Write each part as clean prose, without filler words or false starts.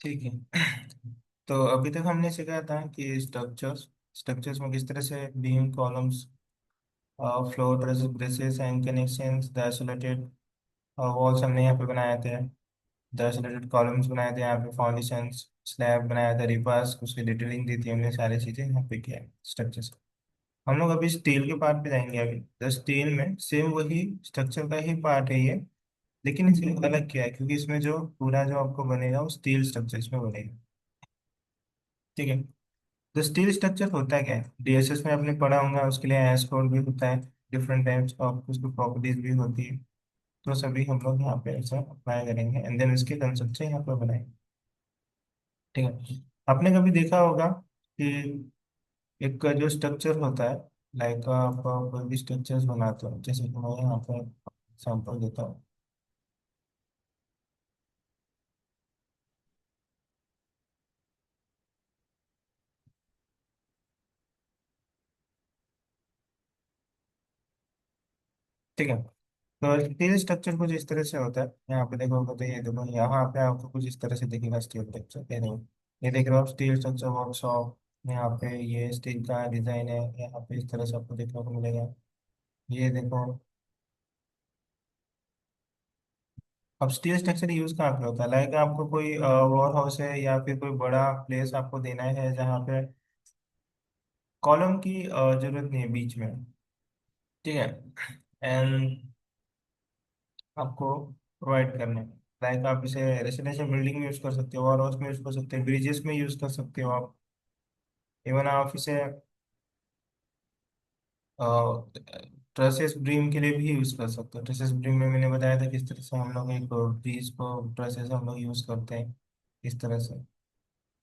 ठीक है। तो अभी तक हमने सीखा था कि स्ट्रक्चर्स स्ट्रक्चर्स में किस तरह से beam columns floor braces braces and connections the isolated walls हमने यहाँ पे बनाए थे। द आइसोलेटेड कॉलम्स बनाए थे यहाँ पे, फाउंडेशंस स्लैब बनाया था, रिपास उसकी डिटेलिंग दी थी हमने, सारी चीजें यहाँ पे किया है स्ट्रक्चर्स। हम लोग अभी स्टील के पार्ट पे जाएंगे। अभी द स्टील में सेम वही स्ट्रक्चर का ही पार्ट है ये, लेकिन इसे अलग किया है क्योंकि इसमें जो पूरा जो आपको बनेगा वो स्टील स्ट्रक्चर इसमें बनेगा। ठीक है। तो स्टील स्ट्रक्चर होता है क्या है, डीएसएस में आपने पढ़ा होगा, उसके लिए एस कोड भी होता है, डिफरेंट टाइप्स ऑफ उसकी प्रॉपर्टीज भी होती है। तो सभी हम लोग यहाँ पे ऐसा अप्लाई करेंगे एंड देन इसके कंसेप्ट से यहाँ पे बनाएंगे। ठीक है। आपने कभी देखा होगा कि एक जो स्ट्रक्चर होता है, लाइक आप कोई भी स्ट्रक्चर्स बनाते हो, जैसे कि मैं यहाँ पे एग्जाम्पल देता हूँ। ठीक है। तो स्टील स्ट्रक्चर कुछ इस तरह से होता है, यहाँ पे देखोगे तो ये देखो यहाँ पे आपको कुछ इस तरह से दिखेगा स्टील स्ट्रक्चर। ये देखो, ये देख रहे हो आप स्टील स्ट्रक्चर वर्कशॉप। यहाँ पे ये स्टील का डिजाइन है, यहाँ पे इस तरह से आपको देखने को मिलेगा। ये देखो। अब स्टील स्ट्रक्चर यूज कहाँ पे होता है, लाइक आपको कोई वॉर हाउस है या फिर कोई बड़ा प्लेस आपको देना है जहाँ पे कॉलम की जरूरत नहीं है बीच में। ठीक है। एंड आपको प्रोवाइड करने, लाइक आप इसे रेसिडेंशियल बिल्डिंग में यूज कर सकते हो, और हाउस में यूज कर सकते हो, ब्रिजेस में यूज कर सकते हो आप। इवन आप इसे ट्रसेस ब्रीम के लिए भी यूज कर सकते हो। ट्रसेस ब्रीम में मैंने बताया था किस तरह से हम लोग एक ब्रिज को ट्रसेस हम लोग यूज करते हैं, इस तरह से।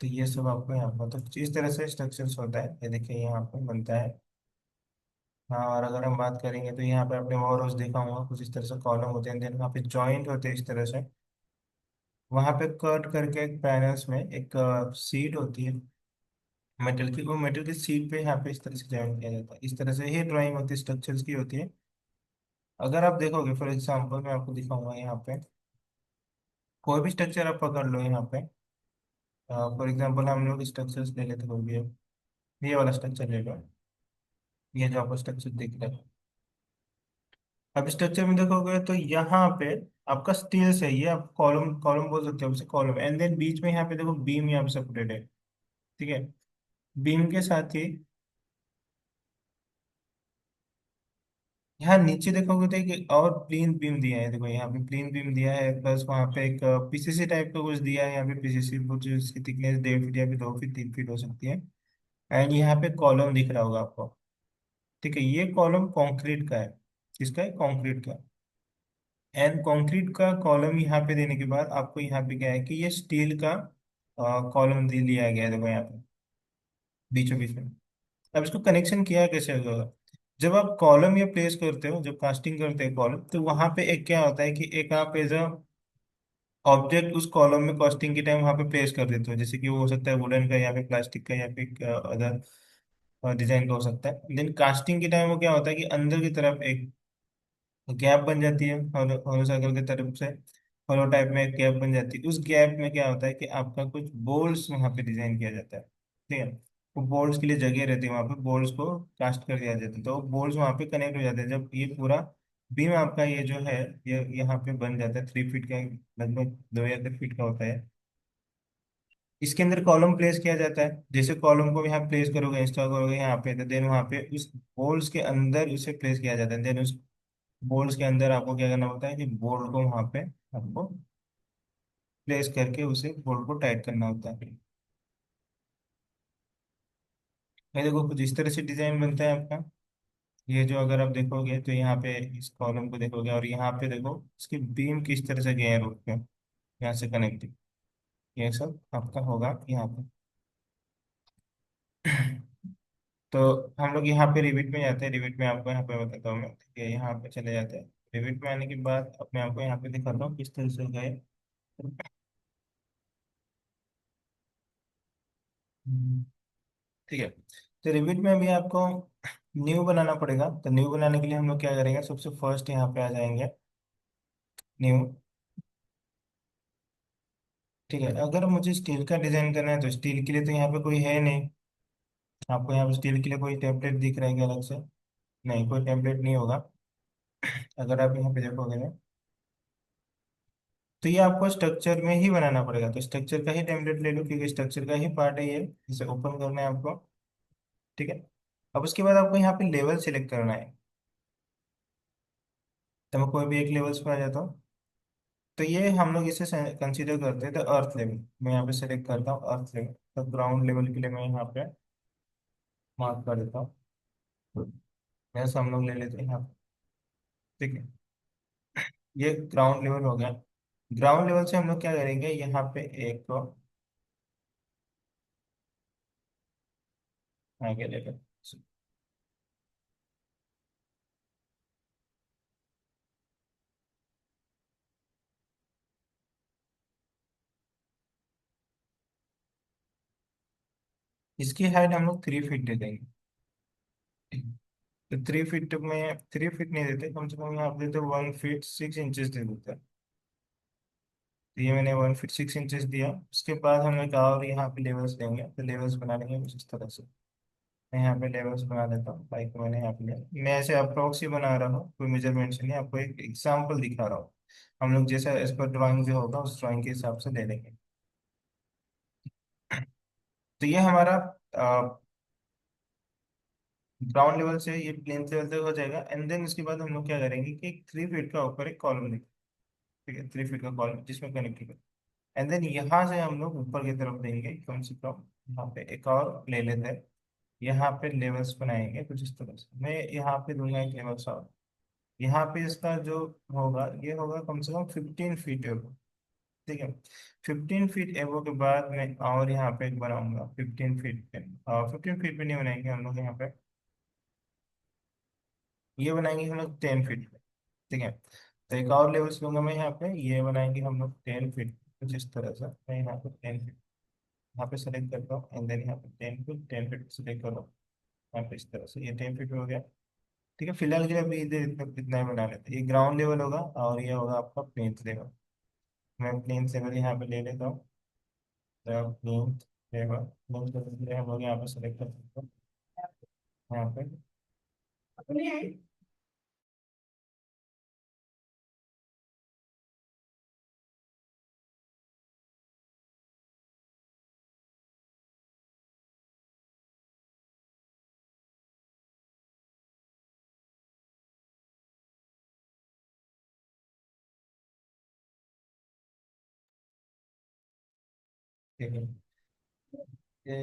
तो ये सब आपको यहाँ पर तो इस तरह से स्ट्रक्चर्स होता है, ये देखिए यहाँ पर बनता है। हाँ, और अगर हम बात करेंगे तो यहाँ पे आपने और हाउस देखा होगा, कुछ इस तरह से कॉलम होते हैं, देन वहाँ पे जॉइंट होते हैं इस तरह से। वहां पे कट करके एक पैनल्स में एक सीट होती है मेटल की, वो मेटल की सीट पे यहाँ पे इस तरह से जॉइन किया जाता है। इस तरह से ही ड्राइंग होती है, स्ट्रक्चर्स की होती है। अगर आप देखोगे फॉर एग्जांपल मैं आपको दिखाऊंगा यहाँ पे, कोई भी स्ट्रक्चर आप पकड़ लो यहाँ पे। फॉर एग्जांपल हम लोग स्ट्रक्चर्स ले लेते कोई भी है। ये वाला स्ट्रक्चर ले लो, ये जो आपको स्ट्रक्चर दिख रहा है। अब स्ट्रक्चर में देखोगे तो यहाँ पे आपका स्टील से ये आप कॉलम कॉलम बोल सकते हो उसे, कॉलम एंड देन बीच में यहाँ पे देखो बीम यहाँ पे सेपरेटेड है। ठीक है। बीम के साथ ही यहाँ नीचे देखोगे तो एक और प्लेन बीम दिया है, देखो यहाँ पे प्लेन बीम दिया है, प्लस वहाँ पे एक पीसीसी टाइप का कुछ दिया है। यहाँ पे पीसीसी कुछ इसकी थिकनेस 1.5 फीट या फिर 2 फीट 3 फीट हो सकती है। एंड यहाँ पे कॉलम दिख रहा होगा आपको। ठीक है, ये कॉलम कंक्रीट का है। किसका है, कंक्रीट का। एंड कंक्रीट का कॉलम यहाँ पे देने के बाद आपको यहाँ पे क्या है कि ये स्टील का कॉलम दे लिया गया है, देखो यहाँ पे बीचों बीच में। अब इसको कनेक्शन किया कैसे होगा, जब आप कॉलम या प्लेस करते हो, जब कास्टिंग करते हैं कॉलम, तो वहां पे एक क्या होता है कि एक आप एज अ ऑब्जेक्ट उस कॉलम में कास्टिंग के टाइम वहां पे प्लेस कर देते हो, जैसे कि वो हो सकता है वुडन का या फिर प्लास्टिक का या फिर अदर डिजाइन का हो सकता है। देन कास्टिंग के टाइम वो क्या होता है कि अंदर की तरफ एक गैप बन जाती है, हॉलो सर्कल की तरफ से हॉलो टाइप में एक गैप बन जाती है। उस गैप में क्या होता है कि आपका कुछ बोल्स वहां पे डिजाइन किया जाता है। ठीक है। वो बोल्स के लिए जगह रहती है, वहां पे बोल्स को कास्ट कर दिया जाता है, तो बोल्स वहां पे कनेक्ट हो जाते हैं। जब ये पूरा बीम आपका ये जो है ये यहाँ पे बन जाता है, 3 फीट का लगभग 2 या 3 फीट का होता है। इसके अंदर कॉलम प्लेस किया जाता है, जैसे कॉलम को यहाँ प्लेस करोगे, इंस्टॉल करोगे यहाँ पे, तो देन वहाँ पे उस बोल्स के अंदर उसे प्लेस किया जाता है। देन उस बोल्ट्स के अंदर आपको क्या करना होता है कि बोल्ट को वहां पे आपको प्लेस करके उसे बोल्ट को टाइट करना होता है। ये देखो कुछ इस तरह से डिजाइन बनता है आपका। ये जो अगर आप देखोगे तो यहाँ पे इस कॉलम को देखोगे, और यहाँ पे देखो इसकी बीम किस तरह से गए हैं रोड पे, यहाँ से कनेक्टेड। ये सब आपका होगा यहाँ पे। तो हम लोग यहाँ पे रिविट में जाते हैं, रिविट में आपको यहाँ पे बताता हूँ मैं। ठीक है, यहाँ पे चले जाते हैं। रिविट में आने के बाद अपने आपको यहाँ पे दिखाता हूँ किस तरह से गए। हम्म, ठीक है। तो रिविट में अभी आपको न्यू बनाना पड़ेगा। तो न्यू बनाने के लिए हम लोग क्या करेंगे, सबसे फर्स्ट यहाँ पे आ जाएंगे न्यू। ठीक है, अगर मुझे स्टील का डिजाइन करना है तो स्टील के लिए तो यहाँ पे कोई है नहीं। आपको यहाँ पे स्टील के लिए कोई टेम्पलेट दिख रहा है क्या अलग से? नहीं, कोई टेम्पलेट नहीं होगा। अगर आप यहाँ पे देखोगे ना, तो ये आपको स्ट्रक्चर में ही बनाना पड़ेगा, तो स्ट्रक्चर का ही टेम्पलेट ले लो क्योंकि स्ट्रक्चर का ही पार्ट है ये। इसे ओपन करना है आपको। ठीक है। अब उसके बाद आपको यहाँ पे लेवल सिलेक्ट करना है। तो मैं कोई भी एक लेवल्स पे आ जाता हूँ। तो ये हम लोग इसे कंसीडर करते हैं तो अर्थ लेवल। मैं यहाँ पे सेलेक्ट करता हूँ अर्थ लेवल, तो ग्राउंड लेवल के लिए मैं यहाँ पे मार्क कर देता हूँ। जैसे हम लोग ले लेते हैं यहाँ पे। ठीक है, ये ग्राउंड लेवल हो गया। ग्राउंड लेवल से हम लोग क्या करेंगे, यहाँ पे एक आगे ले लेते हैं। इसकी हाइट हम लोग 3 फीट दे देंगे। तो 3 फीट में 3 फीट नहीं देते, कम से कम यहाँ पे देते 1 फीट 6 इंचेस दे देते हैं। तो ये मैंने 1 फीट 6 इंचेस दिया। उसके बाद हम एक और यहाँ पे लेवल्स देंगे, तो लेवल्स बना लेंगे कुछ इस तरह से। मैं यहाँ पे लेवल्स बना देता हूँ, लाइक मैंने यहाँ पे लिया। मैं ऐसे अप्रोक्स ही बना रहा हूँ, कोई मेजरमेंट नहीं, आपको एक एग्जाम्पल दिखा रहा हूँ। हम लोग जैसा इस पर ड्राइंग जो होगा उस ड्राइंग के हिसाब से ले लेंगे। तो ये हमारा ग्राउंड लेवल से ये प्लेन लेवल तक हो जाएगा। एंड देन उसके बाद हम लोग क्या करेंगे कि 3 फीट का ऊपर एक कॉलम लेंगे। ठीक है, 3 फीट का कॉलम जिसमें कनेक्ट होगा। एंड देन यहाँ से हम लोग ऊपर की तरफ देंगे कम से कम। यहाँ पे एक और ले लेते हैं। यहाँ पे लेवल्स बनाएंगे कुछ इस तरह से। मैं यहाँ पे दूंगा एक लेवल्स और। यहाँ पे इसका जो होगा ये होगा कम से कम 15 फीट एवो। ठीक है, 15 फीट एवो के बाद मैं और यहाँ पे एक बनाऊंगा 15 फीट पे। 15 फीट पे नहीं बनाएंगे हम लोग यहाँ पे, ये बनाएंगे हम लोग 10 फीट पे। ठीक है, तो एक और लेवल्स लूंगा मैं यहाँ पे, ये बनाएंगे हम लोग 10 फीट। कुछ इस तरह से मैं यहाँ पे 10 फीट यहाँ पे सेलेक्ट करता हूँ। एंड देन यहाँ पे 10 फीट सेलेक्ट कर लो। यहाँ पे इस तरह से ये 10 फीट हो गया। ठीक है, फिलहाल के लिए अभी इधर इतना ही बना लेते हैं। ये ग्राउंड लेवल होगा और ये होगा आपका प्लेन लेवल। मैं प्लेन लेवल यहाँ पे ले लेता हूँ। तो प्लेन लेवल प्लेन लेवल के लिए हम लोग यहाँ पे सेलेक्ट कर सकते हैं। यहाँ पे ठीक है, ये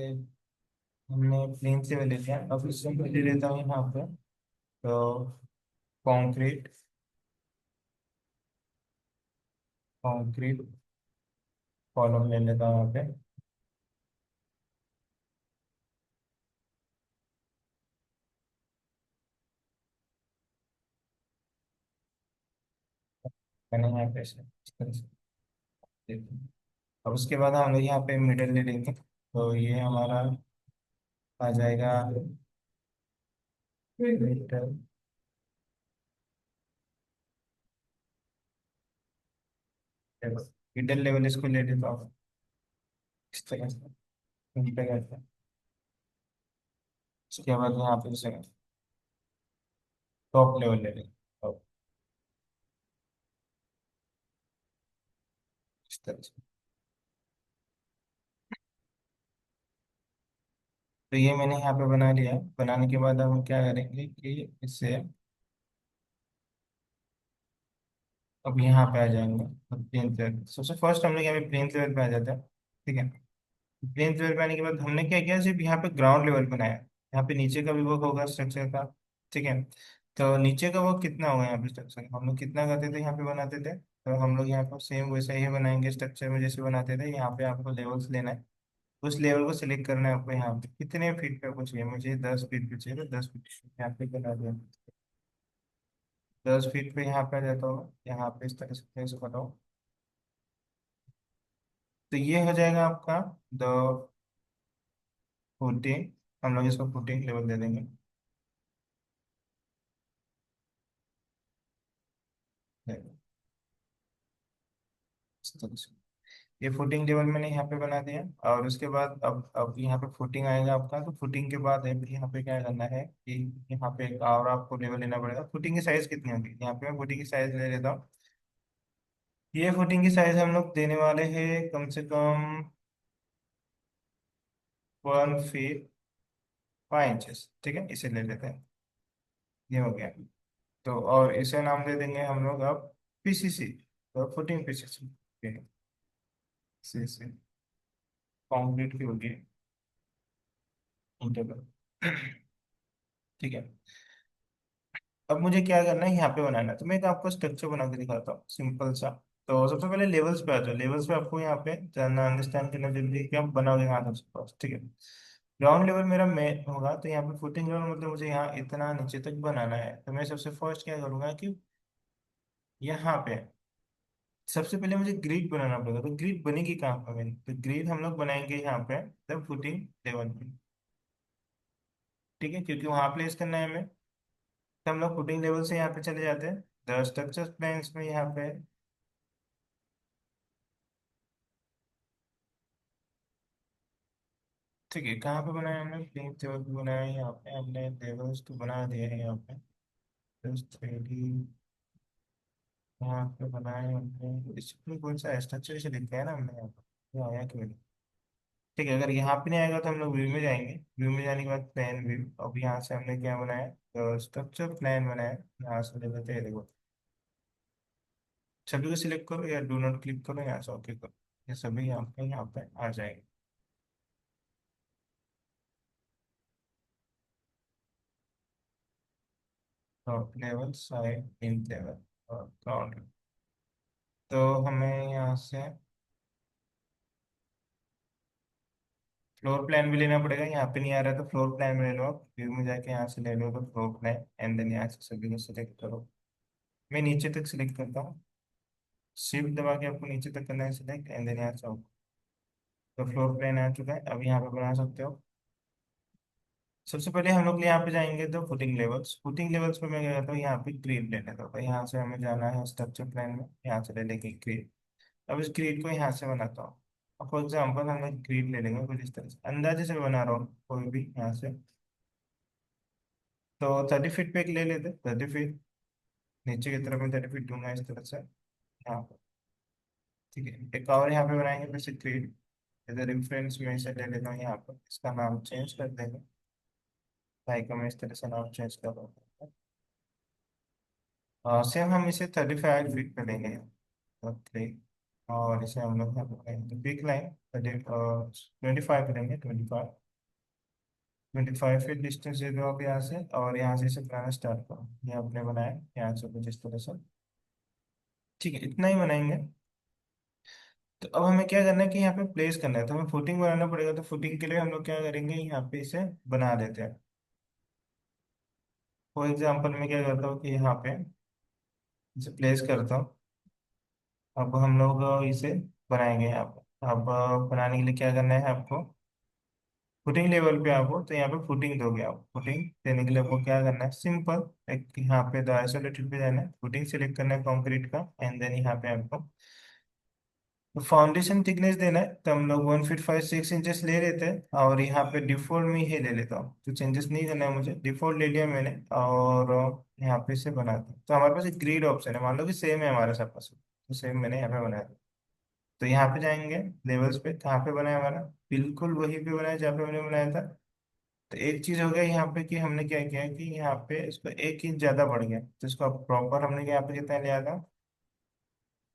हमने प्लेन लेवल ले लिया। अब इससे मैं ले लेता हूँ यहाँ पे तो कॉन्क्रीट कॉन्क्रीट कॉलम ले लेता हूँ यहाँ पे। मैंने यहाँ पे इस तरह से देखो। अब उसके बाद हम लोग यहाँ पे मिडल ले लेंगे, तो ये हमारा आ जाएगा मिडल। मिडल लेवल इसको ले लेता हूँ इस तरह से। नीचे करते हैं। उसके बाद यहाँ पे इसे टॉप लेवल ले लेंगे। top, इस तरह से। तो ये मैंने यहाँ पे बना लिया। बनाने के बाद अब हम क्या करेंगे कि इससे अब यहाँ पे आ जाएंगे। प्लेन लेवल सबसे फर्स्ट हम लोग यहाँ पे प्लेन लेवल पे आ जाते हैं। ठीक है, प्लेन लेवल पे आने के बाद हमने क्या किया, सिर्फ यहाँ पे ग्राउंड लेवल बनाया। यहाँ पे नीचे का भी वर्क होगा स्ट्रक्चर का। ठीक है, तो नीचे का वर्क कितना होगा यहाँ पे स्ट्रक्चर हम लोग कितना करते थे यहाँ पे बनाते थे, तो हम लोग यहाँ पर सेम वैसा ही बनाएंगे स्ट्रक्चर में जैसे बनाते थे। यहाँ पे आपको लेवल्स लेना है। उस लेवल को सिलेक्ट करना है आपको। यहाँ पे कितने फीट पे आपको चाहिए, मुझे 10 फीट पे चाहिए, तो 10 फीट यहाँ पे बना दिया। 10 फीट पे यहाँ पे आ जाता हूँ। यहाँ पे इस तरह से प्लेस बनाओ। तो ये हो जाएगा आपका द फुटिंग। हम लोग इसको फुटिंग लेवल दे देंगे। इस तरह से। ये फुटिंग लेवल मैंने यहाँ पे बना दिया। और उसके बाद अब यहाँ पे फुटिंग आएगा आपका, तो फुटिंग के बाद अब यहाँ पे क्या करना है कि यहाँ पे एक और आपको लेवल लेना पड़ेगा। फुटिंग की साइज कितनी होगी, यहाँ पे मैं फुटिंग की साइज ले लेता हूँ। ये फुटिंग की साइज हम लोग देने वाले हैं कम से कम 1 फीट 5 इंचेस, ठीक है, इसे ले लेते हैं। ये हो गया। तो और इसे नाम दे देंगे हम लोग अब पीसीसी, तो फुटिंग पीसीसी। से कंक्रीट की होगी इंटरवल। ठीक है। अब मुझे क्या करना है, यहाँ पे बनाना है, तो मैं एक आपको स्ट्रक्चर बना के दिखाता हूँ सिंपल सा। तो सबसे पहले लेवल्स पे आ जाओ। लेवल्स पे आपको यहाँ पे जानना अंडरस्टैंड करना जरूरी है कि आप बनाओगे यहाँ सबसे फर्स्ट, ठीक है। ग्राउंड लेवल मेरा में होगा, तो यहाँ पे फुटिंग लेवल मतलब मुझे यहाँ इतना नीचे तक बनाना है। तो मैं सबसे फर्स्ट क्या करूंगा कि यहाँ पे सबसे पहले मुझे ग्रिड बनाना पड़ेगा। तो ग्रिड बनेगी कहाँ पर मेरी, तो ग्रिड हम लोग बनाएंगे यहाँ पे द फुटिंग लेवल पे, ठीक है, क्योंकि वहां प्लेस करना है हमें। तो हम लोग फुटिंग लेवल से यहाँ पे चले जाते हैं द स्ट्रक्चर प्लान्स में, यहाँ पे। ठीक है, कहाँ पे बनाया हमने, प्लेन टेबल पे बनाया है। यहाँ पे हमने लेवल्स तो बना दिए हैं यहाँ पे। जस्ट 3D यहाँ पे बनाए हमने। इसमें कौन सा स्ट्रक्चर से लिखा है ना हमने यहाँ पे, ये आया क्यों नहीं। ठीक है, अगर यहाँ पे नहीं आएगा तो हम लोग व्यू में जाएंगे। व्यू में जाने के बाद प्लान व्यू, अब यहाँ से हमने क्या बनाया, तो स्ट्रक्चर प्लान बनाया। यहाँ से ले लेते हैं, देखो सभी को सिलेक्ट करो या डू नॉट क्लिक करो, यहाँ से ओके करो। ये सभी यहाँ पे आ जाएंगे। Top level, side, in level और ग्राउंड। तो हमें यहाँ से फ्लोर प्लान भी लेना पड़ेगा। यहाँ पे नहीं आ रहा तो फ्लोर प्लान में ले लो, आप व्यू में जाके यहाँ से ले लो तो फ्लोर प्लान, एंड देन यहाँ से सभी को सिलेक्ट करो। मैं नीचे तक सिलेक्ट करता हूँ, शिफ्ट दबा के आपको नीचे तक करना है सिलेक्ट, एंड देन यहाँ से आओ। तो फ्लोर प्लान आ चुका है, अब यहाँ पे बना सकते हो। सबसे पहले हम लोग यहाँ पे जाएंगे तो फुटिंग लेवल्स। फुटिंग लेवल्स पे मैं क्या करता हूँ, यहाँ पे ग्रिड ले लेता हूँ। तो यहाँ से हमें जाना है स्ट्रक्चर प्लान में, यहाँ से ले लेंगे ग्रिड। अब इस ग्रिड को यहाँ से बनाता हूँ। अब फॉर एग्जाम्पल हम एक ग्रिड ले लेंगे कुछ इस तरह से, अंदाजे से बना रहा हूँ कोई भी यहाँ से। तो 30 फीट पे एक ले लेते, 30 फीट नीचे की तरफ में 30 फीट दूंगा इस तरह से यहाँ पे। ठीक है, एक और यहाँ पे बनाएंगे फिर से ग्रिड। इधर रेफरेंस में इसे ले लेता हूँ यहाँ पर, इसका नाम चेंज कर देंगे। लाइक मैं इस तरह से नाम चेंज कर रहा हूँ। सेम हम इसे 35 फीट पे लेंगे, ओके। और इसे हम लोग यहाँ पे बनाएंगे पिक लाइन 25 करेंगे, 25 फीट डिस्टेंस दे दो आप यहाँ से, और यहाँ से इसे बनाना स्टार्ट करो। ये आपने बनाया यहाँ से कुछ इस तरह से। ठीक है, इतना ही बनाएंगे। तो अब हमें क्या करना है कि यहाँ पे प्लेस करना है, तो हमें फुटिंग बनाना पड़ेगा। तो फुटिंग के लिए हम लोग क्या करेंगे, यहाँ पे इसे बना देते हैं। फॉर एग्जाम्पल मैं क्या करता हूँ कि यहाँ पे इसे प्लेस करता हूँ। अब हम लोग इसे बनाएंगे यहाँ पे। अब बनाने के लिए क्या करना है आपको, फुटिंग लेवल पे आपको, तो यहाँ पे फुटिंग दोगे आप। फुटिंग देने के लिए आपको क्या करना है, सिंपल एक यहाँ पे द आइसोलेटेड पे जाना है, फुटिंग सिलेक्ट करना है कंक्रीट का, एंड देन यहाँ पे आपको तो फाउंडेशन थिकनेस देना है। तो हम लोग 1 फीट 5 6 इंचेस ले लेते हैं, और यहाँ पे डिफॉल्ट में ही ले लेता हूँ, तो चेंजेस नहीं करना है मुझे, डिफॉल्ट ले लिया मैंने। और यहाँ पे से बनाता हूँ। तो हमारे पास एक ग्रिड ऑप्शन है, मान लो कि सेम है हमारे सब पास, तो सेम मैंने यहाँ पे बनाया। तो यहाँ पे जाएंगे लेवल्स पे, कहाँ पे बनाया हमारा, बिल्कुल वहीं पे बनाया जहाँ पे मैंने बनाया था। तो एक चीज हो गया यहाँ पे कि हमने क्या किया कि यहाँ पे इसको 1 इंच ज्यादा बढ़ गया, तो इसको प्रॉपर हमने यहाँ पे कितना लिया था।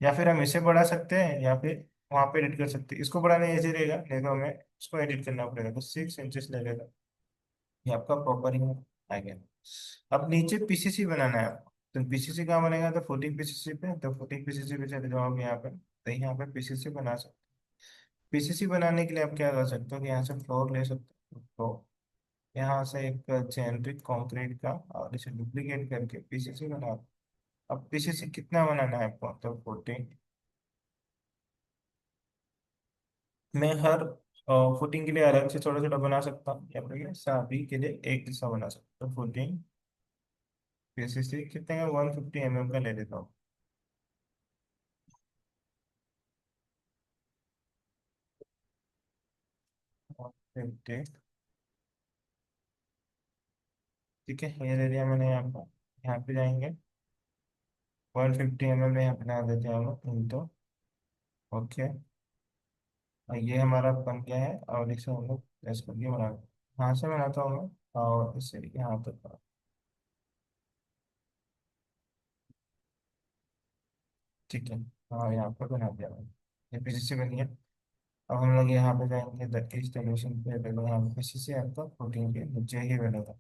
या फिर हम इसे बढ़ा सकते हैं, या फिर वहां पे एडिट कर सकते हैं। इसको बढ़ाना इजी रहेगा, नहीं तो हमें इसको एडिट करना पड़ेगा। तो 6 इंचेस लगेगा, ये आपका प्रॉपर ही आ गया। अब नीचे पीसीसी बनाना है आपको। तो पीसीसी कहाँ बनेगा, तो फुटिंग पीसीसी पे, तो फुटिंग पीसीसी पे चले जाओ आप यहाँ पे, तो यहाँ पे पीसीसी बना सकते। पीसीसी बनाने के लिए आप क्या कर सकते हो कि यहाँ से फ्लोर ले सकते हो, फ्लोर यहाँ से एक जेनरिक कंक्रीट का, और इसे डुप्लीकेट करके पीसीसी बना दो। अब पीसीसी कितना बनाना है आपको, तो 14। मैं हर फुटिंग के लिए अलग से छोटा छोटा बना सकता हूँ, या फिर मैं सभी के लिए एक जैसा बना सकता हूँ। फुटिंग पीसीसी कितने का, 150 mm का ले लेता हूँ। 50। ठीक है, ये ले लिया मैंने यहाँ पर। यहाँ पे जाएंगे, 150 ml में यहाँ बना देते हैं हम लोग तो। ओके, और ये हमारा बन गया है, और इसे हम लोग प्रेस करके बना, यहाँ से बनाता हूँ मैं, और इसे यहाँ तक। ठीक है, हाँ यहाँ पर बना दिया मैंने, ये पीछे से बन गया। अब हम लोग यहाँ पे जाएंगे द इंस्टॉलेशन पे, पहले यहाँ पे पीछे से आपका प्रोटीन के नीचे ही बनेगा।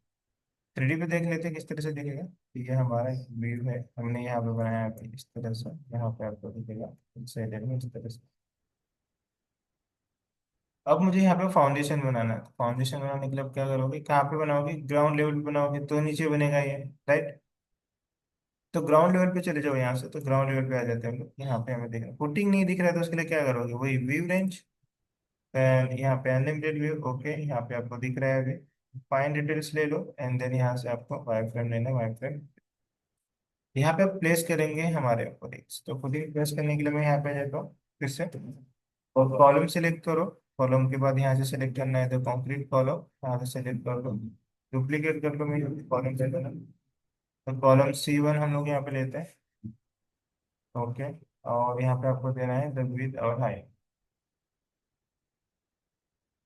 3D पे देख लेते हैं किस तरह से दिखेगा। तो ये हमारा एक व्यू है, हमने यहाँ पे बनाया है इस तरह से, यहाँ पे आपको दिखेगा साइड में इस तरह से। अब मुझे यहाँ पे फाउंडेशन बनाना है, तो फाउंडेशन बनाने के लिए अब क्या करोगे, कहाँ पे बनाओगे, ग्राउंड लेवल पे बनाओगे तो नीचे बनेगा ये, राइट। तो ग्राउंड लेवल पे चले जाओ, यहाँ से तो ग्राउंड लेवल पे आ जाते हैं हम लोग। यहाँ पे हमें दिख रहा है फुटिंग नहीं दिख रहा है, तो उसके लिए क्या करोगे, वही व्यू रेंज, यहाँ पे अनलिमिटेड व्यू। ओके, यहाँ पे आपको दिख रहा है अभी, फाइन डिटेल्स ले लो, एंड देन यहाँ से आपको वाई फ्रेम लेना है, वाई फ्रेम यहाँ पे प्लेस करेंगे हमारे फुटिंग्स। तो फुटिंग प्लेस करने के लिए मैं यहाँ पे जाता हूँ फिर से, और कॉलम सेलेक्ट करो। कॉलम के बाद यहाँ से सेलेक्ट करना है तो कंक्रीट कॉलम, यहाँ से सेलेक्ट कर लो, डुप्लीकेट कर लो, मैं कॉलम से लेना। तो कॉलम C1 हम लोग यहाँ पे लेते हैं। ओके, और यहाँ पे आपको देना है द विड्थ और हाइट,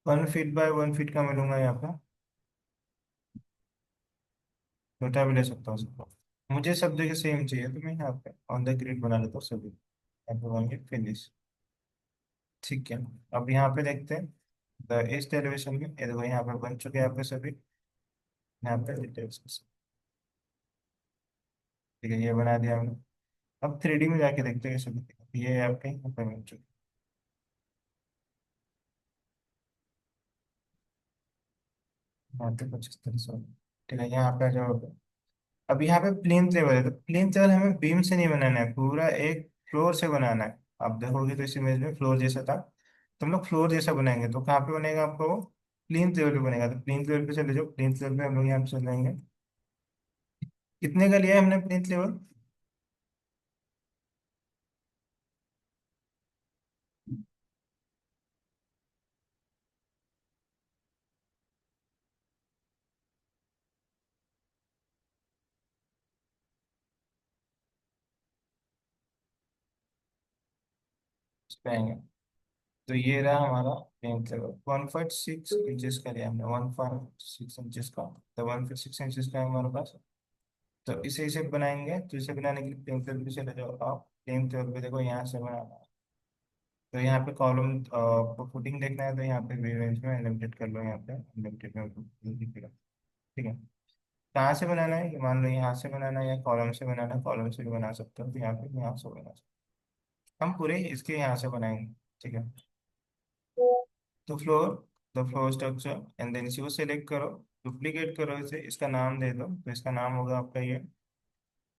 1 फीट बाय 1 फीट का मिलूंगा यहाँ पे। छोटा भी ले सकता हूँ सबको, मुझे सब जगह सेम चाहिए, तो मैं यहाँ पे ऑन द ग्रिड बना लेता हूँ सभी, यहाँ पे बन गया फिनिश। ठीक है, अब यहाँ पे देखते हैं द ईस्ट एलिवेशन में, ये देखो यहाँ पे बन चुके हैं आपके सभी, यहाँ पे डिटेल्स। ठीक है, ये बना दिया हमने। अब 3D में जाके देखते हैं सभी, ये आपके यहाँ पे बन चुके हैं। यहाँ पे कुछ इस तरह से। ठीक है, यहाँ पे आ जाओ। अब यहाँ पे प्लेन लेवल है, तो प्लेन लेवल हमें बीम से नहीं बनाना है, पूरा एक फ्लोर से बनाना है। आप देखोगे तो इस इमेज में फ्लोर जैसा था, तो हम लोग फ्लोर जैसा बनाएंगे, तो कहाँ पे बनेगा आपको वो, प्लेन लेवल पे बनेगा। तो प्लेन लेवल पे चले जाओ, प्लेन लेवल पे हम लोग यहाँ पे चल जाएंगे। कितने का लिया है हमने प्लेन लेवल, इस पे आएंगे। तो ये रहा हमारा प्लेन लेवल, 1.6 इंचेस का लिया हमने, 1.6 इंचेस का। तो 1.6 इंचेस का है हमारे पास। तो इसे इसे बनाएंगे, तो इसे बनाने के लिए प्लेन लेवल पे चले जाओ आप। प्लेन लेवल पे देखो, यहाँ से बनाना है। तो यहाँ पे कॉलम को फुटिंग देखना है, तो यहाँ पे वी रेंज में अनलिमिटेड कर लो, यहाँ पे अनलिमिटेड में दिखेगा। ठीक है, कहाँ से बनाना है, ये मान लो यहाँ से बनाना है या कॉलम से बनाना है, कॉलम से भी बना सकते हो, तो यहाँ पे यहाँ से बना सकते हो। हम पूरे इसके यहाँ से बनाएंगे। ठीक है, तो floor, the floor structure, and then इसी को सिलेक्ट करो, डुप्लीकेट करो इसे, इसका नाम दे दो, तो इसका नाम होगा आपका ये,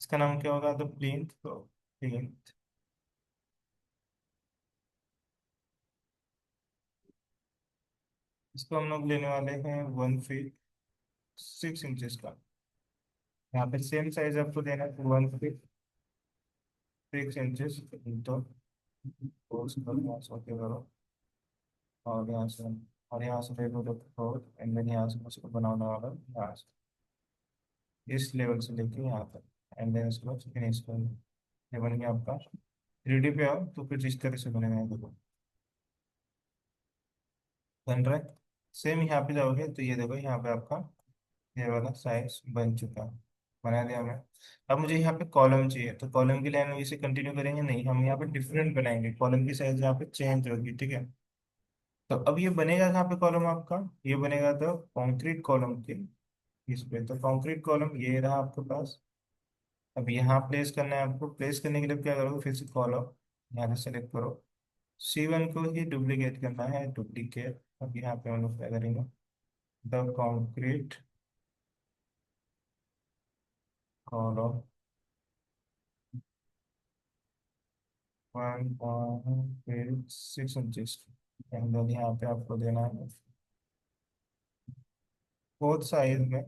इसका नाम क्या होगा, तो प्लेन। तो प्लेन, इसको हम लोग लेने वाले हैं 1 फीट 6 इंचेस का। यहाँ पे सेम साइज आपको देना है, 1 फीट 6 इंचेस। तो उसको यहाँ से होते करो, और यहाँ से, और यहाँ से ले लो फोर, एंड देन यहाँ से उसको बनाने वाला, यहाँ से इस लेवल से लेके यहाँ तक, एंड देन इसके बाद फिनिश कर लो। ये बन गया आपका। 3D पे आओ तो कुछ इस तरह से बनेगा, ये देखो बन रहा है। सेम यहाँ पे जाओगे तो ये देखो, यहाँ पे आपका ये वाला साइज बन चुका है, बना दिया हमने। अब मुझे यहाँ पे कॉलम चाहिए, तो कॉलम के लिए हम इसे कंटिन्यू करेंगे नहीं, हम यहाँ पे डिफरेंट बनाएंगे, कॉलम की साइज यहाँ पे चेंज होगी। ठीक है, तो अब ये बनेगा कहाँ पे कॉलम आपका, ये बनेगा तो कंक्रीट कॉलम के इस पे। तो कंक्रीट कॉलम ये रहा आपके पास। अब यहाँ प्लेस करना है आपको, प्लेस करने के लिए क्या करोगे, फिर से कॉलम यहाँ से सेलेक्ट करो, C1 को ही डुप्लीकेट करना है, डुप्लीकेट। अब यहाँ पे हम लोग क्या करेंगे, the concrete column 1.6 inches, and then यहाँ पे आपको देना है फोर्थ साइज में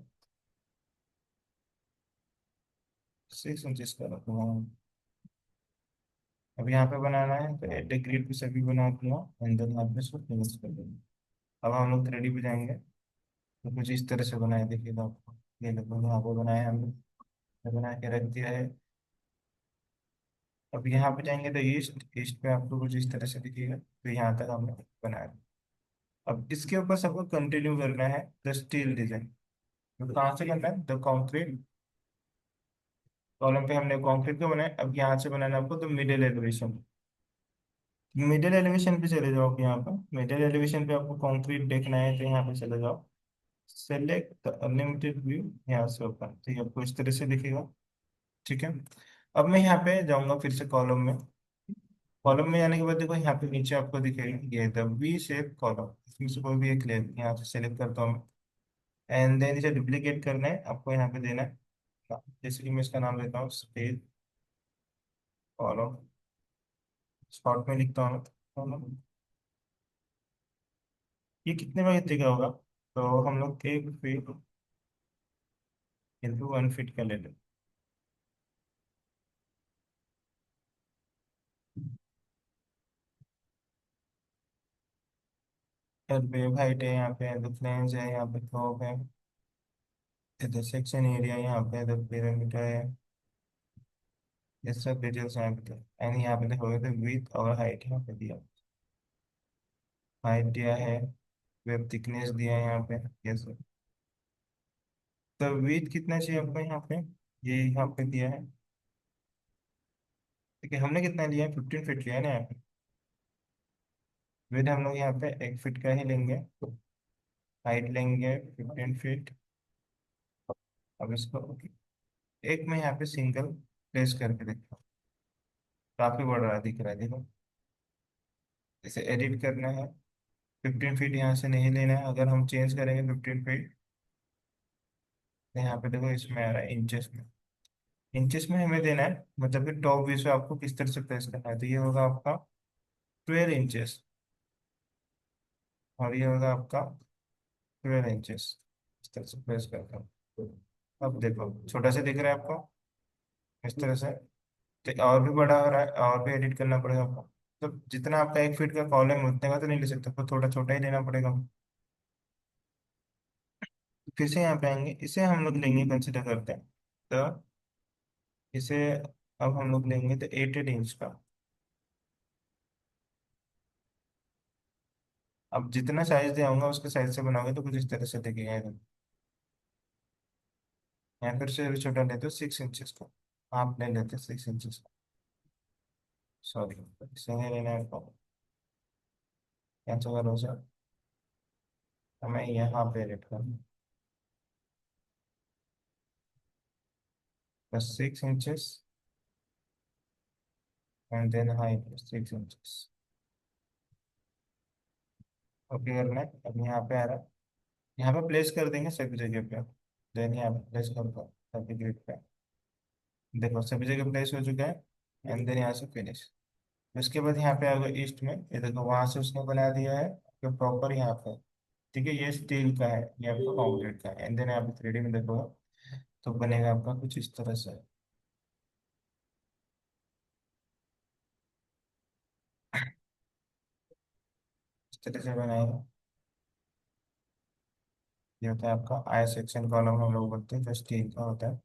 6 इंचेस का रखना है। अब यहाँ पे बनाना है, तो एट ग्रिड पे सभी बना दिया, एंड देन यहाँ पे इसको फिनिश कर देंगे। अब हम लोग 3D पे जाएंगे, तो कुछ इस तरह से बनाए देखिएगा आपको। ये लगभग यहाँ पे बनाया है हमने, ये बना के रख दिया है। अब यहाँ पे जाएंगे तो ईस्ट, ईस्ट पे आपको कुछ इस तरह से दिखेगा, तो यहाँ तक हमने बनाया। अब इसके ऊपर सबको कंटिन्यू करना है द स्टील डिजाइन। तो कहाँ से करना है, द कॉन्क्रीट कॉलम पे हमने कॉन्क्रीट को बनाया। अब यहाँ से बनाना है आपको तो मिडिल एलिवेशन। मिडिल एलिवेशन पे चले जाओ, यहाँ पर मिडिल एलिवेशन पे आपको कंक्रीट देखना है, तो यहाँ पे चले जाओ, सेलेक्ट अनलिमिटेड व्यू, यहाँ से ओपन, तो ये आपको इस तरह से दिखेगा। ठीक है। अब मैं यहाँ पे जाऊंगा फिर से कॉलम में। कॉलम में जाने के बाद देखो यहाँ पे नीचे आपको दिखेगा ये द वी शेप कॉलम, इसमें से कोई भी एक ले यहाँ से सेलेक्ट करता हूँ मैं, एंड देन इसे डुप्लीकेट करना है आपको, यहाँ पे देना है। जैसे कि मैं इसका नाम देता हूँ स्पेस कॉलम, शॉर्ट में लिखता हूँ column। ये कितने बाय कितने का होगा, तो हम लोग 1 फीट इंटू 1 फीट का ले लें। फिर वेव हाइट है यहाँ पे, तो फ्लेंज है यहाँ पे, टॉप है, इधर सेक्शन एरिया यहाँ पे, इधर पैरामीटर है, ये सब डिटेल्स यहाँ पे। एंड यहाँ पे देखोगे तो विथ और हाइट यहाँ पे दिया, हाइट दिया है, वेब थिकनेस दिया है यहाँ पे, ये सब। तो विथ कितना चाहिए आपको यहाँ पे, ये यहाँ पे दिया है। ठीक है, हमने कितना लिया है, 15 फीट लिया है ना यहाँ पे। विथ हम लोग यहाँ पे 1 फीट का ही लेंगे, हाइट लेंगे 15 फीट। अब इसको एक में यहाँ पे सिंगल प्लेस करके देखो, काफी बड़ रहा है, दिख रहा है देखो। इसे एडिट करना है, 15 फीट यहाँ से नहीं लेना है, अगर हम चेंज करेंगे 15 फीट, तो यहाँ पे देखो इसमें आ रहा है इंचेस में। इंचेस में हमें देना है, मतलब कि टॉप व्यू से आपको किस तरह से प्लेस करना है, तो ये होगा आपका 12 इंचेस, और ये होगा आपका 12 इंचेस। इस तरह से प्लेस करता हूँ। अब देखो छोटा सा दिख रहा है आपको, इस तरह से। तो और भी बड़ा हो रहा है, और भी एडिट करना पड़ेगा आपको। तो जितना आपका 1 फीट का कॉलम है उतने का तो नहीं ले सकते, आपको थोड़ा छोटा ही लेना पड़ेगा। फिर से यहाँ पे आएंगे, इसे हम लोग लेंगे, कंसिडर करते हैं तो इसे, अब हम लोग लेंगे तो 8 इंच का। अब जितना साइज दिया होगा उसके साइज से बनाओगे तो कुछ इस तरह से दिखेगा इधर। यहाँ फिर से छोटा लेते हो 6 इंचेस का, आप ले लेते 6 इंचेस का, सॉरी इसे नहीं लेना है आपको, कैंसिल करो सर। हमें यहाँ पे एडिट करना, बस 6 inches, and then height 6 inches. Okay करना है, अब यहाँ पे आ रहा है, यहाँ पे प्लेस कर देंगे सभी जगह पे। देन यहाँ पे प्लेस कर दो सभी ग्रिड पे, देखो सभी जगह प्लेस हो चुका है। एंड देन यहाँ से फिनिश। उसके बाद यहाँ पे आगे ईस्ट में, ये देखो वहां से उसने बना दिया है कि प्रॉपर यहाँ पे। ठीक है, ये स्टील का है, ये आपका कॉन्क्रीट का है। एंड देन यहाँ पे 3D में देखो तो बनेगा आपका कुछ इस तरह से, इस तरह से बनाएगा। ये होता है आपका आई सेक्शन कॉलम, हम लोग बोलते हैं, जो स्टील का होता है।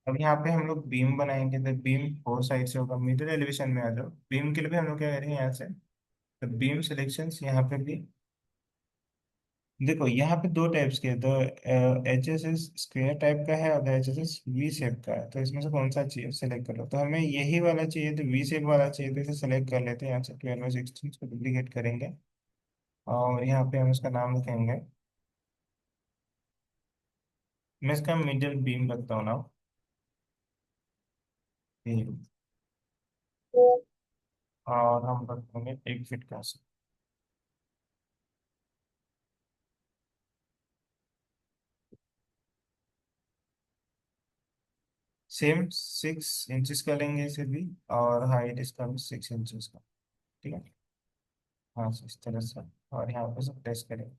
अब यहाँ पे हम लोग बीम बनाएंगे, तो बीम 4 साइड से होगा। मिडिल एलिवेशन में आ जाओ, बीम के लिए भी हम लोग क्या करेंगे यहाँ से, तो बीम सिलेक्शन यहाँ पे भी देखो, यहाँ पे दो टाइप्स के, तो H S S square type का है और H S S V shape का है, तो इसमें से कौन सा चाहिए सेलेक्ट कर लो। तो हमें यही वाला चाहिए, तो वी शेप वाला चाहिए, तो इसे सेलेक्ट कर लेते हैं। यहाँ से 12/16 को डुप्लीकेट करेंगे, और यहाँ पे हम इसका नाम लिखेंगे, मैं इसका मिडिल बीम रखता हूँ ना, बीम, और हम रखेंगे 1 फीट का। सेम 6 इंचेस का लेंगे इसे भी, और हाइट इसका भी 6 इंचेस का। ठीक है। हाँ, इस तरह से। और यहाँ पे से प्रेस करेंगे।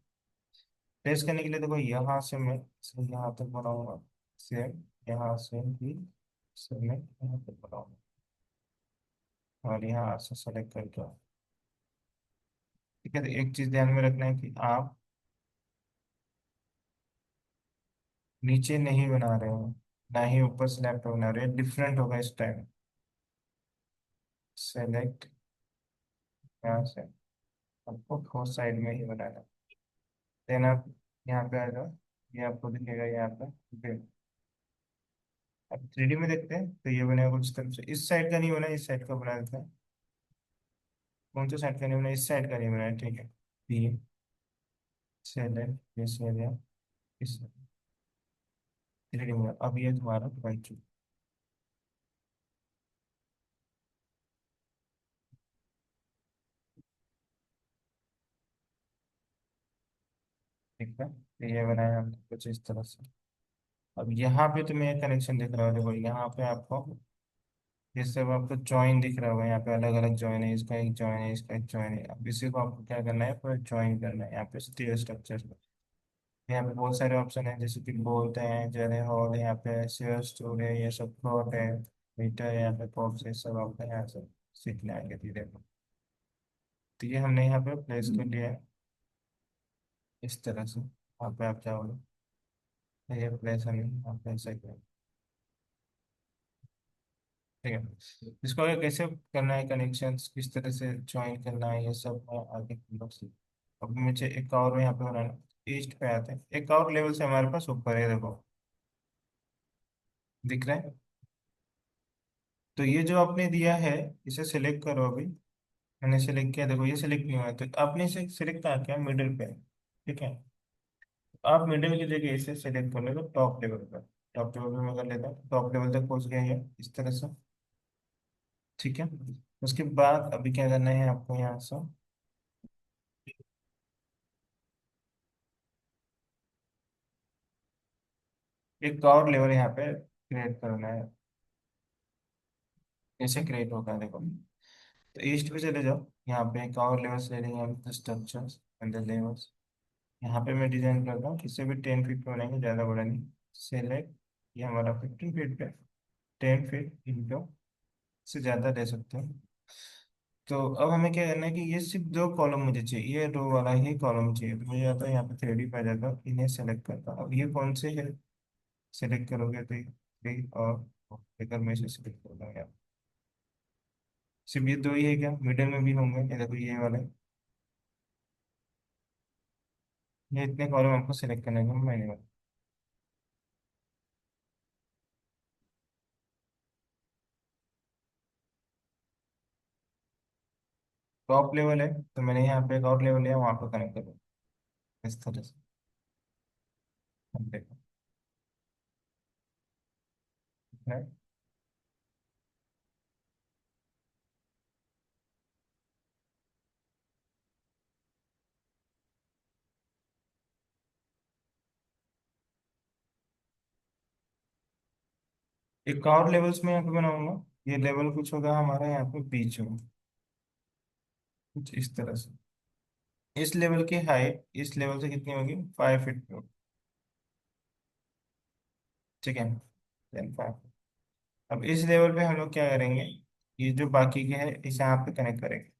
प्रेस करने के लिए देखो, यहाँ से मैं इसे यहाँ तक बनाऊंगा। सेम यहाँ से भी से मैं यहाँ तक बनाऊंगा। और यहाँ से सेलेक्ट करके, ठीक है। तो एक चीज ध्यान में रखना है कि आप नीचे नहीं बना रहे हो, ना ही ऊपर स्लैब पे बना रहे हो, डिफरेंट होगा इस टाइम। सेलेक्ट, यहाँ से आपको फोर साइड में ही बनाना है। देन आप यहाँ पे आ जाओ। ये आपको दिखेगा यहाँ पे। फिर अब 3D में देखते हैं तो ये बनेगा कुछ तरफ से। इस साइड का नहीं बना, इस साइड का बना देते हैं। कौन सा साइड का नहीं बना? इस साइड का नहीं बना है, ठीक है। ये सेलेक्ट, ये से गया। इस 3D में अब ये तुम्हारा बन चुका। ठीक है, तो ये बनाया हमने कुछ इस तरह से। अब यहाँ पे तुम्हें कनेक्शन दिख रहा है, देखो यहाँ पे आपको ये सब आपको जॉइन दिख रहा होगा। यहाँ पे अलग अलग जॉइन है, इसका एक जॉइन है, इसका एक जॉइन है। अब इसी को आपको क्या करना है, पूरा जॉइन करना है। यहाँ पे स्टीरियो स्ट्रक्चर, यहाँ पे बहुत सारे ऑप्शन है, जैसे कि बोल्ट है, जर है, हॉल है, यहाँ पे शेयर स्टोर है, ये सब प्लॉट है, मीटर है, यहाँ पे पॉप्स है, सब आपको यहाँ से सीखने आएंगे धीरे धीरे। तो ये हमने यहाँ पे प्लेस कर लिया है इस तरह से। यहाँ पे आप चाहोगे ये प्लेस हमें यहाँ पे ऐसा किया। ठीक है। इसको आगे कैसे करना है, कनेक्शन किस तरह से ज्वाइन करना है, ये सब मैं आगे लोग सीख। अब मुझे एक और यहाँ पे बनाना। ईस्ट पे आते हैं, एक और लेवल से हमारे पास ऊपर है, देखो दिख रहा है। तो ये जो आपने दिया है, इसे सिलेक्ट करो अभी। मैंने सिलेक्ट किया, देखो ये सिलेक्ट नहीं हुआ है, तो आपने इसे सिलेक्ट कहाँ किया, मिडिल पे। ठीक है। आप मिडिल की जगह इसे सिलेक्ट कर लो टॉप लेवल पर। टॉप लेवल पे मैं कर लेता हूँ, टॉप लेवल तक पहुंच गया है इस तरह से। ठीक है। उसके बाद अभी क्या करना है आपको, यहाँ से एक और लेवल यहाँ पे क्रिएट करना है। कैसे क्रिएट होगा देखो, तो ईस्ट पे चले जाओ। यहाँ पे एक और लेवल्स ले लेंगे हम, स्ट्रक्चर्स एंड द लेवल्स। यहाँ पे मैं डिजाइन करता हूँ, किसी भी 10 फीट पे बनाएंगे, ज़्यादा बड़ा नहीं। सेलेक्ट, ये हमारा 15 फीट पे, 10 फीट इंटू से ज़्यादा दे सकते हैं। तो अब हमें क्या करना है कि ये सिर्फ दो कॉलम मुझे चाहिए, ये रो वाला ही कॉलम चाहिए। तो मुझे आता है यहाँ पे 3D पे आ जाता है, इन्हें सेलेक्ट करता हूँ। अब ये कौन से है, सेलेक्ट करोगे तो ये थ्री, और अगर मैं इसे सेलेक्ट कर दूंगा, सिर्फ ये दो ही है क्या, मिडिल में भी होंगे, ये देखो ये वाला। ये इतने कॉलम आपको सेलेक्ट करने को मैंने बोला। टॉप लेवल है तो मैंने यहाँ पे एक और लेवल लिया, वहाँ पे कनेक्ट करो इस तरह से। अब देखो, है। एक और लेवल्स में यहाँ पे बनाऊंगा। ये लेवल कुछ होगा हमारा यहाँ पे बीच में, कुछ इस तरह से। इस लेवल की हाइट इस लेवल से कितनी होगी, 5 फीट पे होगी। ठीक है। देन 5। अब इस लेवल पे हम लोग क्या करेंगे, ये जो बाकी के है इसे यहाँ पे कनेक्ट करेंगे।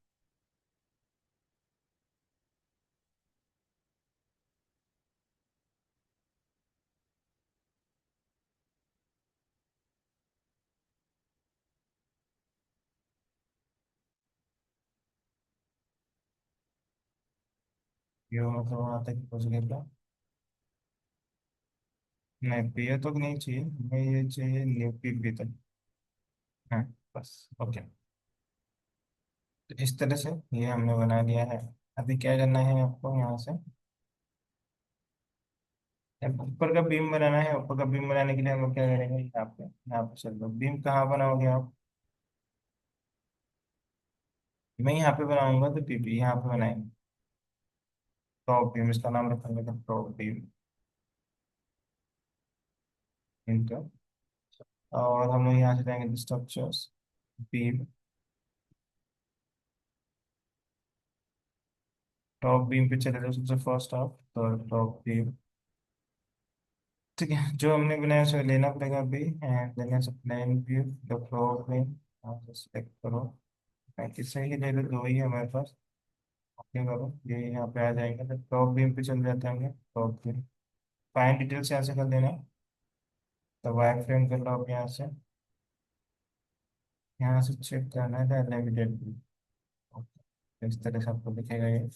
ये मतलब वहाँ तक पहुँच गया क्या? नहीं, पी तो नहीं चाहिए हमें, ये चाहिए न्यू पी तक। हाँ, बस ओके। तो इस तरह से ये हमने बना लिया है। अभी क्या करना है आपको, यहाँ से अब ऊपर का बीम बनाना है। ऊपर का बीम बनाने के लिए हम लोग क्या करेंगे, यहाँ पे चल दो। बीम कहाँ बनाओगे आप? मैं यहाँ पे बनाऊंगा तो पीपी यहाँ पे बनाएंगे। टॉप बीम इसका नाम रखेंगे, तो टॉप बीम इंटर। और हम लोग यहाँ से जाएंगे स्ट्रक्चर्स, बीम, टॉप बीम पे चले जाओ सबसे फर्स्ट ऑफ, तो टॉप बीम। ठीक है, जो हमने बनाया उसे लेना पड़ेगा अभी, एंड देन से plan view, the floor plan, select करो। मैं किससे ही ले लो, दो ही है हमारे पास। ओके करो, ये यहाँ पे आ जाएगा, तो टॉप बीम पे चल जाते हैं, टॉप बीम। फाइन डिटेल्स यहाँ से कर देना, तो वायर फ्रेम कर लो आप यहाँ से। यहाँ से चेक करना है लिमिटेड। इस तरह से आपको दिखेगा ये।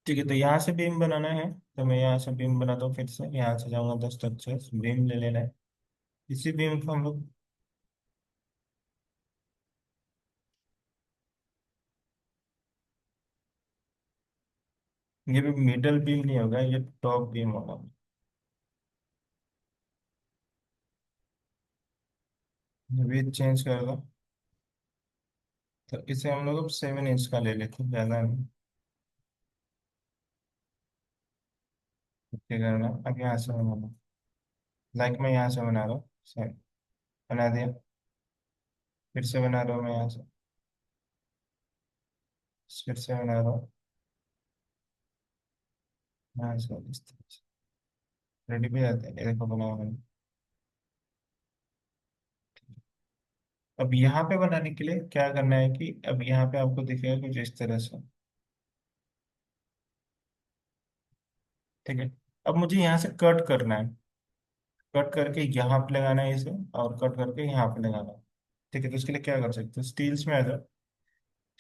ठीक है, तो यहाँ से बीम बनाना है, तो मैं यहाँ से बीम बनाता हूँ, फिर से यहाँ से जाऊँगा, 10 स्ट्रक्चर्स बीम ले लेना है। इसी बीम को हम लोग, ये भी मिडल बीम नहीं होगा, ये टॉप बीम होगा। विथ चेंज कर दो, तो इसे हम लोग अब 7 इंच का ले लेते हैं, ज़्यादा नहीं। क्या करना, अब यहाँ से बनाना, लाइक मैं यहाँ से बना रहा हूँ, सेम बना दिया। फिर से बना रहा हूँ मैं यहाँ से, फिर से बना रहा हूँ यहाँ से, इस तरह से रेडी भी जाते हैं, ये देखो बनाया मैंने। अब यहाँ पे बनाने के लिए क्या करना है कि अब यहाँ पे आपको दिखेगा कुछ इस तरह से। ठीक है, अब मुझे यहाँ से कट करना है, कट करके यहाँ पे लगाना है इसे, और कट करके यहाँ पे लगाना है। ठीक है, तो इसके लिए क्या कर सकते हैं, स्टील्स में आ जाओ।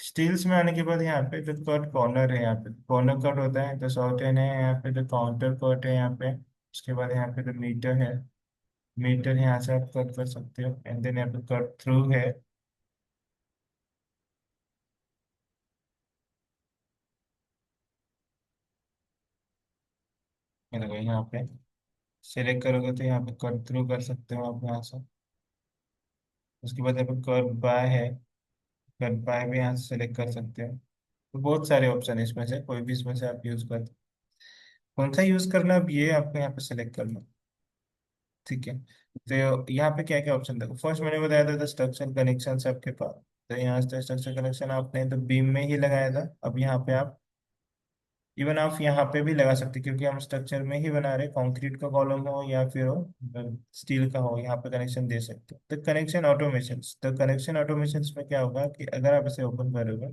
स्टील्स में आने के बाद यहाँ पे जो कट कॉर्नर है, यहाँ पे कॉर्नर कट होता है, तो सॉर्टेन है यहाँ पे, जो काउंटर कट है यहाँ पे। उसके बाद यहाँ पे जो मीटर है, मीटर यहाँ से आप कट कर सकते हो, एंड देन यहाँ पे कट थ्रू है। ये देखो यहाँ पे सिलेक्ट करोगे तो यहाँ पे कट थ्रू कर सकते हो आप यहाँ से। उसके बाद यहाँ पे कट बाय है, कट बाय भी यहाँ से सिलेक्ट कर सकते हो। तो बहुत सारे ऑप्शन है, इसमें से कोई भी इसमें से आप यूज कर, कौन सा यूज करना है, अब ये आपको यहाँ पे सिलेक्ट करना। ठीक है, तो यहाँ पे क्या क्या ऑप्शन था, फर्स्ट मैंने बताया था स्ट्रक्चर कनेक्शन आपके पास। तो यहाँ से स्ट्रक्चर कनेक्शन आपने तो बीम में ही लगाया था, अब यहाँ पे आप इवन आप यहाँ पे भी लगा सकते हैं, क्योंकि हम स्ट्रक्चर में ही बना रहे, कंक्रीट का कॉलम हो या फिर हो स्टील का हो, यहाँ पे कनेक्शन दे सकते हैं। तो कनेक्शन ऑटोमेशन, तो कनेक्शन ऑटोमेशन में क्या होगा कि अगर आप इसे ओपन करोगे,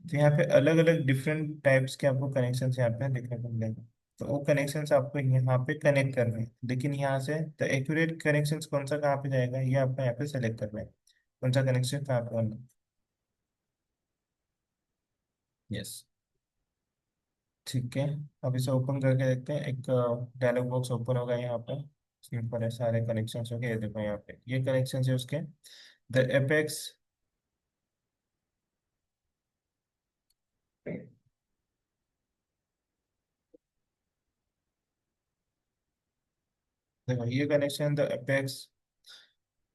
तो यहाँ पे अलग अलग डिफरेंट टाइप्स के आपको कनेक्शन यहाँ पे देखने को मिलेंगे। तो वो कनेक्शन आपको यहाँ पे कनेक्ट करने हैं, लेकिन यहाँ से तो एक्यूरेट कनेक्शन कौन सा कहाँ पे जाएगा, ये आपको यहाँ पे सेलेक्ट करना है, कौन सा कनेक्शन कहाँ पे करना है। यस, ठीक है। अब इसे ओपन करके देखते हैं, एक डायलॉग बॉक्स ओपन होगा यहाँ पे, उसके ऊपर है सारे कनेक्शन हो गए, ये देखो यहाँ पे ये कनेक्शन है उसके, द एपेक्स। देखो ये कनेक्शन द एपेक्स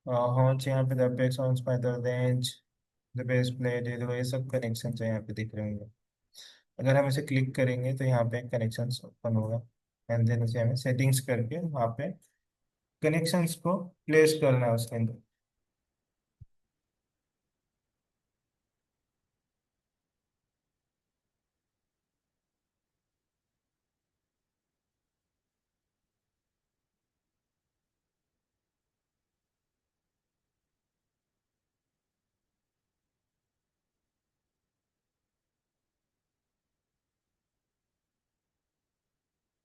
हॉन्च, यहाँ पे the apex haunch by the range, the base plate, ये देखो ये सब कनेक्शन है यहाँ पे दिख रहे होंगे। अगर हम इसे क्लिक करेंगे तो यहाँ पे कनेक्शन ओपन होगा, एंड देन उसे हमें सेटिंग्स करके वहाँ पे कनेक्शंस को प्लेस करना है उसके अंदर।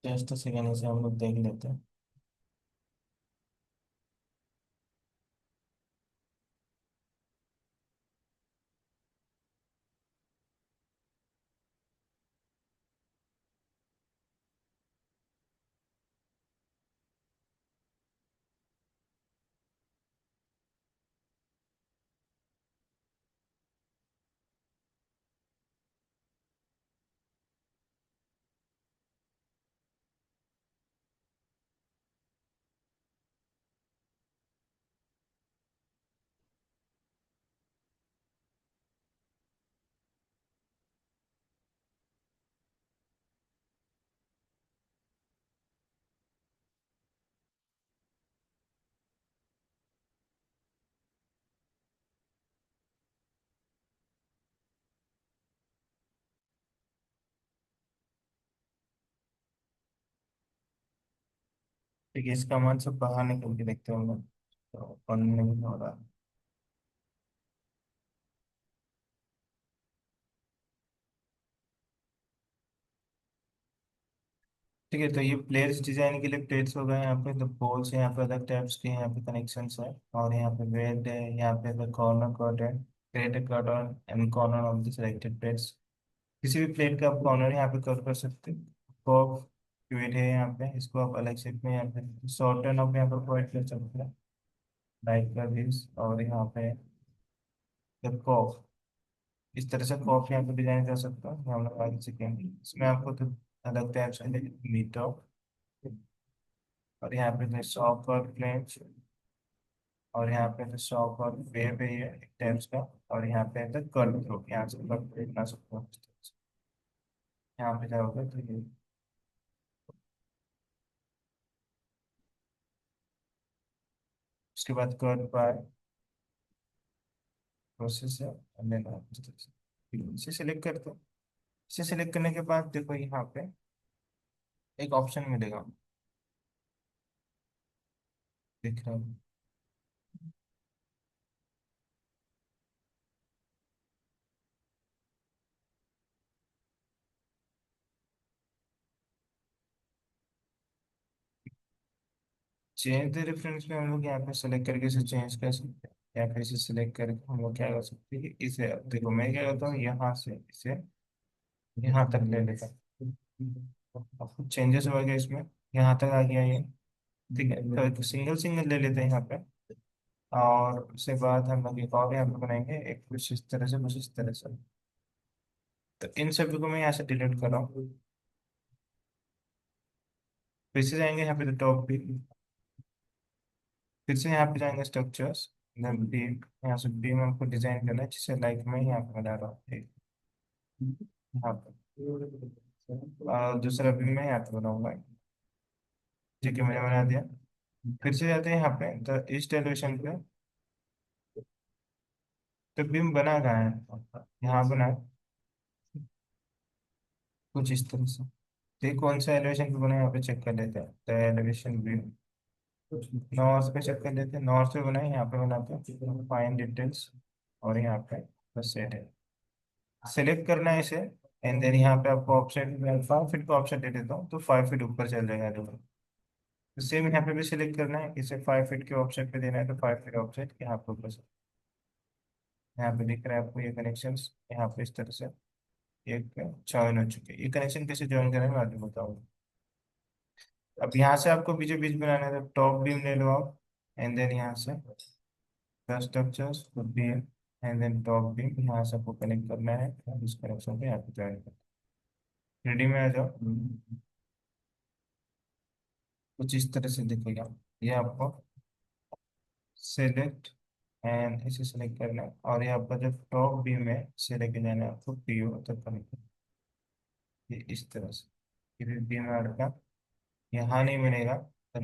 जस्ट सेकेंड से हम लोग देख लेते हैं। ठीक है, इसका मान सब बाहर निकल के देखते होंगे, तो अपन नहीं हो रहा। ठीक है, तो ये प्लेट्स डिजाइन के लिए प्लेट्स हो गए यहाँ पे, तो पोल्स यहाँ पे अलग टाइप्स के यहाँ पे कनेक्शंस है, और यहाँ पे वेट है, यहाँ पे कॉर्नर कट है, create corner and corner of the selected plates. किसी भी प्लेट का आप कॉर्नर यहाँ पे कट कर सकते हैं। कर्व वेट है यहाँ पे, इसको आप अलग शेप में यहाँ पे शॉर्टन ऑफ यहाँ पर प्रोवाइड कर सकते हैं, लाइक का दिस, और यहाँ पे द कर्व, इस तरह से कर्व यहाँ पे डिजाइन कर सकता हूँ, हम लोग आगे सीखेंगे। इसमें आपको तो अलग टाइप्स के मीट ऑफ, और यहाँ पे जो शॉप और फ्लेंच, और यहाँ पे जो शॉप और वेव है ये एक टाइप्स का, और यहाँ पे है कर्व थ्रो, यहाँ से कर्व बना सकते हो। यहाँ पे क्या होगा, तो ये उसके बाद कर्व बार प्रोसेस है, और लेना है इस तरह से। इसे सिलेक्ट करते हैं। इसे सिलेक्ट करने के बाद देखो यहाँ पे एक ऑप्शन मिलेगा, दिख रहा है। चेंज द रेफरेंस में हम लोग यहाँ पे सेलेक्ट करके इसे चेंज कर सकते हैं, या फिर इसे सेलेक्ट करके हम लोग क्या कर सकते हैं, इसे देखो मैं क्या करता हूँ, यहाँ से इसे यहाँ तक ले लेता हूँ। अब कुछ चेंजेस हो गए इसमें, यहाँ तक आ गया ये। ठीक है, तो एक सिंगल सिंगल ले लेते हैं यहाँ पे, और उसके बाद हम लोग एक और यहाँ पे बनाएंगे, एक कुछ इस तरह से, कुछ इस तरह से। तो इन सभी को मैं यहाँ से डिलीट कर रहा हूँ। फिर से जाएंगे यहाँ पे टॉप पे, फिर से यहाँ पे जाएंगे स्ट्रक्चर्स, देन बीम, यहाँ से बीम हमको डिजाइन करना है, जिसे लाइक मैं यहाँ पे बना रहा हूँ एक, यहाँ पे, और दूसरा बीम मैं यहाँ पे बनाऊंगा। ठीक है, मैंने बना दिया। फिर से जाते हैं यहाँ पे तो ईस्ट एलिवेशन पे, तो बीम बना कहाँ है, यहाँ बना है, कुछ इस तरह से। तो ये कौन सा एलिवेशन पे बना है, यहाँ पे चेक कर लेते हैं, तो एलिवेशन बीम नॉर्थ पे चेक कर लेते हैं, नॉर्थ पे बना है, यहाँ पे बनाते हैं फाइन डिटेल्स, और यहाँ पे बस सेट है। सेलेक्ट करना है इसे, एंड देन यहाँ पे आपको ऑप्शन, मैं 5 फीट का ऑप्शन दे देता हूँ, तो 5 फीट ऊपर चल जाएगा देखो। तो सेम यहाँ पे भी सिलेक्ट करना है, इसे 5 फीट के ऑप्शन पे देना है, तो 5 फीट ऑप्शन यहाँ पे ऊपर से। यहाँ पे दिख रहा है आपको ये कनेक्शन, यहाँ पे इस तरह से एक ज्वाइन हो चुके हैं। ये कनेक्शन कैसे ज्वाइन करें मैं आगे बताऊंगा। अब यहाँ से आपको बीचों बीच बनाना है, तो टॉप बीम ले लो आप, एंड देन यहाँ से structures beam, and then top beam, यहाँ से आपको कनेक्ट करना है, और इस कनेक्शन पे यहाँ पे ज्वाइन करना है। रेडी में आ जाओ। कुछ इस तरह से दिखेगा, ये आपको सेलेक्ट एंड इसे सेलेक्ट करना है, और यहाँ पर जो टॉप व्यू में से लेके जाना है आपको पीओ तक कनेक्ट करना है। ये इस तरह से, ये भी बीम का यहाँ नहीं मिलेगा, तो